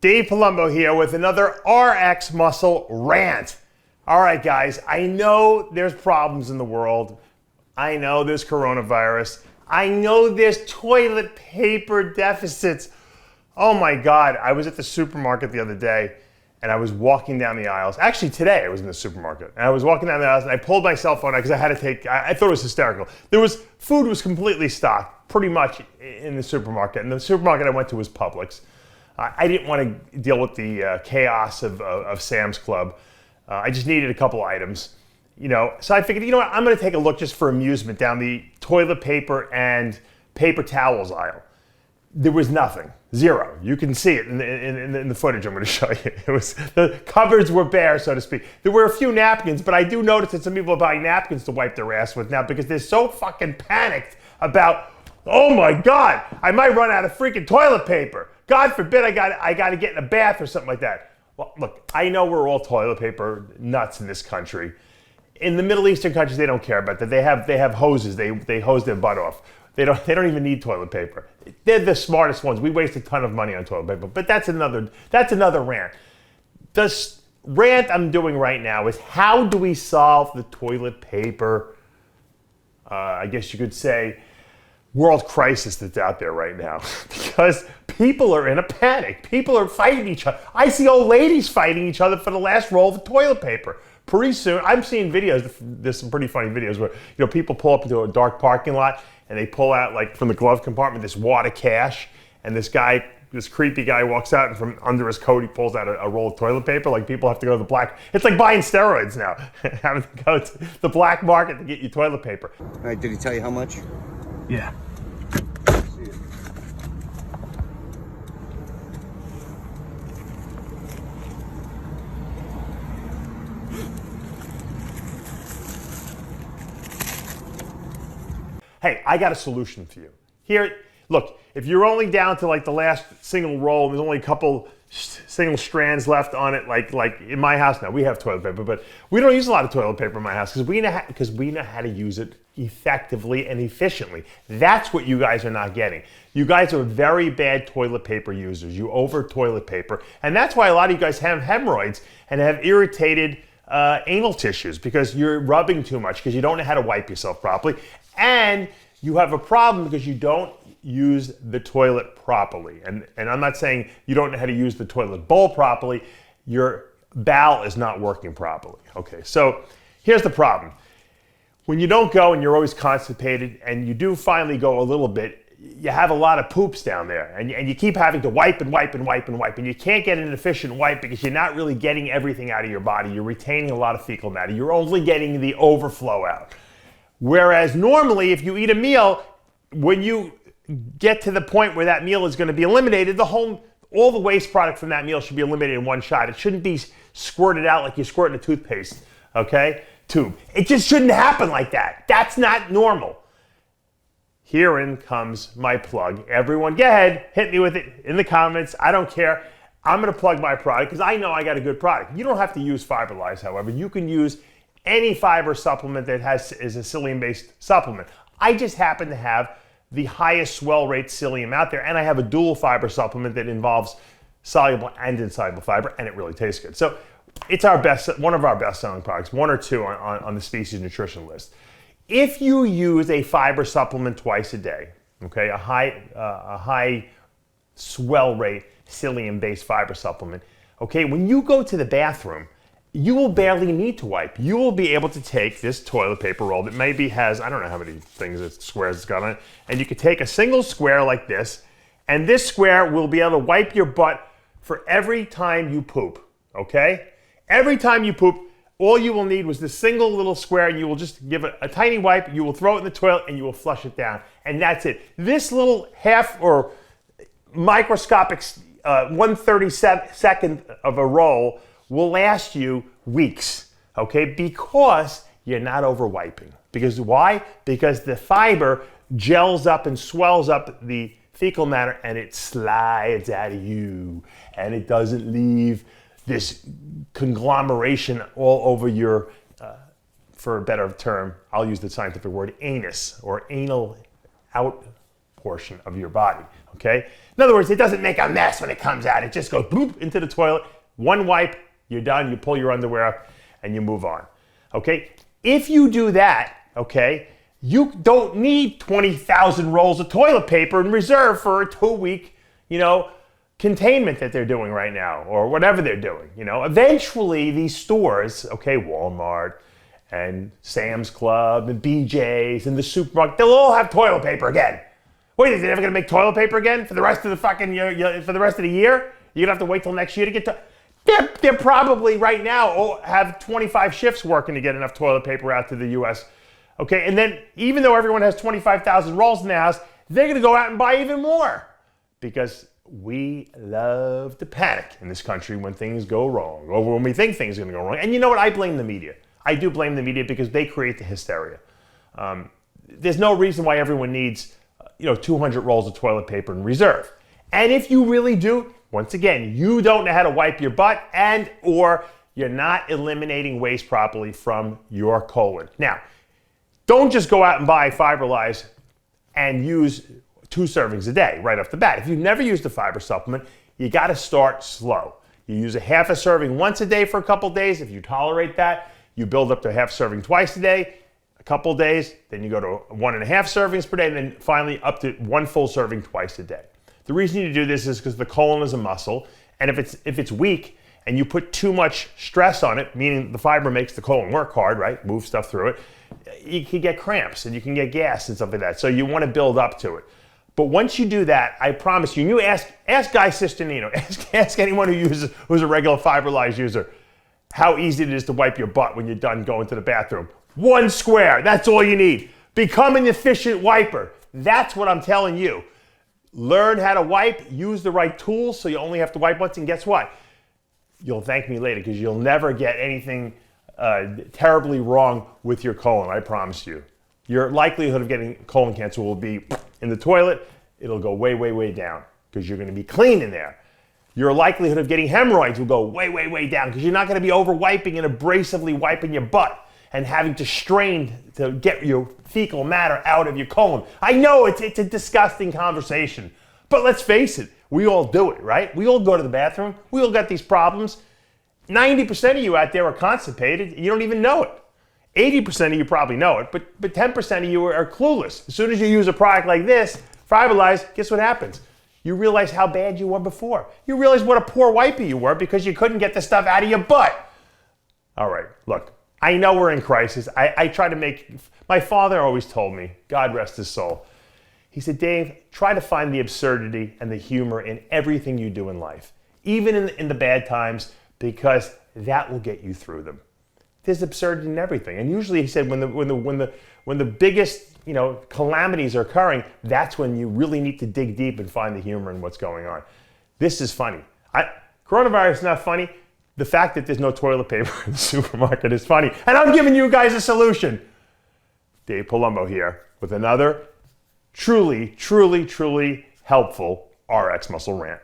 Dave Palumbo here with another RX Muscle rant. All right, guys, I know there's problems in the world. I know there's coronavirus. I know there's toilet paper deficits. Oh my God, I was at the supermarket the other day and I was walking down the aisles. Actually, today I was in the supermarket and I was walking down the aisles and I pulled my cell phone out because I had to take, I thought it was hysterical. Food was completely stocked, pretty much in the supermarket. And the supermarket I went to was Publix. I didn't want to deal with the chaos of Sam's Club. I just needed a couple items, So I figured, I'm going to take a look just for amusement down the toilet paper and paper towels aisle. There was nothing, zero. You can see it in the footage I'm going to show you. The cupboards were bare, so to speak. There were a few napkins, but I do notice that some people are buying napkins to wipe their ass with now because they're so fucking panicked about, oh my God, I might run out of freaking toilet paper. God forbid I got to get in a bath or something like that. Well, look, I know we're all toilet paper nuts in this country. In the Middle Eastern countries, they don't care about that. They have hoses. They hose their butt off. They don't even need toilet paper. They're the smartest ones. We waste a ton of money on toilet paper, but that's another rant. The rant I'm doing right now is how do we solve the toilet paper, I guess you could say, world crisis that's out there right now, because people are in a panic. People are fighting each other. I see old ladies fighting each other for the last roll of toilet paper. Pretty soon, I'm seeing videos, there's some pretty funny videos where, people pull up into a dark parking lot and they pull out, like, from the glove compartment, this wad of cash, and this creepy guy walks out and from under his coat he pulls out a roll of toilet paper. Like, people have to go to the black, it's like buying steroids now, having to go to the black market to get you toilet paper. All right, did he tell you how much? Yeah. Hey, I got a solution for you. Here, look, if you're only down to like the last single roll, and there's only a couple single strands left on it, like in my house now, we have toilet paper, but we don't use a lot of toilet paper in my house because we know how to use it effectively and efficiently. That's what you guys are not getting. You guys are very bad toilet paper users. You over toilet paper, and that's why a lot of you guys have hemorrhoids and have irritated anal tissues because you're rubbing too much because you don't know how to wipe yourself properly. And you have a problem because you don't use the toilet properly. And I'm not saying you don't know how to use the toilet bowl properly. Your bowel is not working properly. Okay, so here's the problem. When you don't go and you're always constipated and you do finally go a little bit, you have a lot of poops down there and you keep having to wipe and wipe and wipe and wipe, and you can't get an efficient wipe because you're not really getting everything out of your body. You're retaining a lot of fecal matter. You're only getting the overflow out. Whereas normally, if you eat a meal, when you get to the point where that meal is going to be eliminated, all the waste product from that meal should be eliminated in one shot. It shouldn't be squirted out like you squirt in a toothpaste, tube. It just shouldn't happen like that. That's not normal. Herein comes my plug. Everyone, go ahead, hit me with it in the comments. I don't care. I'm going to plug my product because I know I got a good product. You don't have to use Fiberlize, however. You can use any fiber supplement that is a psyllium-based supplement. I just happen to have the highest swell rate psyllium out there, and I have a dual fiber supplement that involves soluble and insoluble fiber, and it really tastes good. So it's one of our best-selling products, one or two on the Species Nutrition list. If you use a fiber supplement twice a day, a high swell rate psyllium-based fiber supplement, when you go to the bathroom, you will barely need to wipe. You will be able to take this toilet paper roll that maybe has, I don't know how many squares it's got on it, and you could take a single square like this, and this square will be able to wipe your butt for every time you poop, Every time you poop, all you will need was this single little square, and you will just give it a tiny wipe, you will throw it in the toilet, and you will flush it down, and that's it. This little half or microscopic 1/32nd of a roll will last you weeks, because you're not over wiping. Because why? Because the fiber gels up and swells up the fecal matter and it slides out of you, and it doesn't leave this conglomeration all over your, for a better term, I'll use the scientific word, anus or anal portion of your body, okay? In other words, it doesn't make a mess when it comes out. It just goes bloop into the toilet. One wipe, you're done. You pull your underwear up and you move on, okay? If you do that, okay, you don't need 20,000 rolls of toilet paper in reserve for a 2-week, containment that they're doing right now, or whatever they're doing. Eventually these stores, okay, Walmart and Sam's Club and BJ's and the supermarket, they'll all have toilet paper again. Wait, is it ever gonna make toilet paper again for the rest of the fucking for the rest of the year? You're gonna have to wait till next year to get to. They're probably right now have 25 shifts working to get enough toilet paper out to the U.S. Okay, and then even though everyone has 25,000 rolls in the house, they're gonna go out and buy even more because we love to panic in this country when things go wrong, or when we think things are going to go wrong. And you know what? I blame the media. I do blame the media because they create the hysteria. There's no reason why everyone needs, 200 rolls of toilet paper in reserve. And if you really do, once again, you don't know how to wipe your butt or you're not eliminating waste properly from your colon. Now, don't just go out and buy Fiberlize and use 2 servings a day right off the bat. If you've never used a fiber supplement, you got to start slow. You use a half a serving once a day for a couple days. If you tolerate that, you build up to a half serving twice a day, a couple days, then you go to 1.5 servings per day, and then finally up to 1 full serving twice a day. The reason you do this is because the colon is a muscle, and if it's weak and you put too much stress on it, meaning the fiber makes the colon work hard, right? Move stuff through it, you can get cramps and you can get gas and stuff like that. So you want to build up to it. But once you do that, I promise you, and you ask Guy Sisternino, ask anyone who's a regular Fiberlize user, how easy it is to wipe your butt when you're done going to the bathroom. 1 square, that's all you need. Become an efficient wiper. That's what I'm telling you. Learn how to wipe, use the right tools so you only have to wipe once, and guess what? You'll thank me later because you'll never get anything terribly wrong with your colon, I promise you. Your likelihood of getting colon cancer will be in the toilet. It'll go way, way, way down because you're going to be clean in there. Your likelihood of getting hemorrhoids will go way, way, way down because you're not going to be over wiping and abrasively wiping your butt and having to strain to get your fecal matter out of your colon. I know it's a disgusting conversation, but let's face it, we all do it, right? We all go to the bathroom. We all got these problems. 90% of you out there are constipated. You don't even know it. 80% of you probably know it, but 10% of you are clueless. As soon as you use a product like this, Fiberlize, guess what happens? You realize how bad you were before. You realize what a poor wiper you were because you couldn't get the stuff out of your butt. All right, look, I know we're in crisis. I try to my father always told me, God rest his soul, he said, Dave, try to find the absurdity and the humor in everything you do in life, even in the bad times, because that will get you through them. There's absurdity in everything. And usually he said when the biggest calamities are occurring, that's when you really need to dig deep and find the humor in what's going on. This is funny. Coronavirus is not funny. The fact that there's no toilet paper in the supermarket is funny. And I'm giving you guys a solution. Dave Palumbo here with another truly, truly, truly helpful RX Muscle Rant.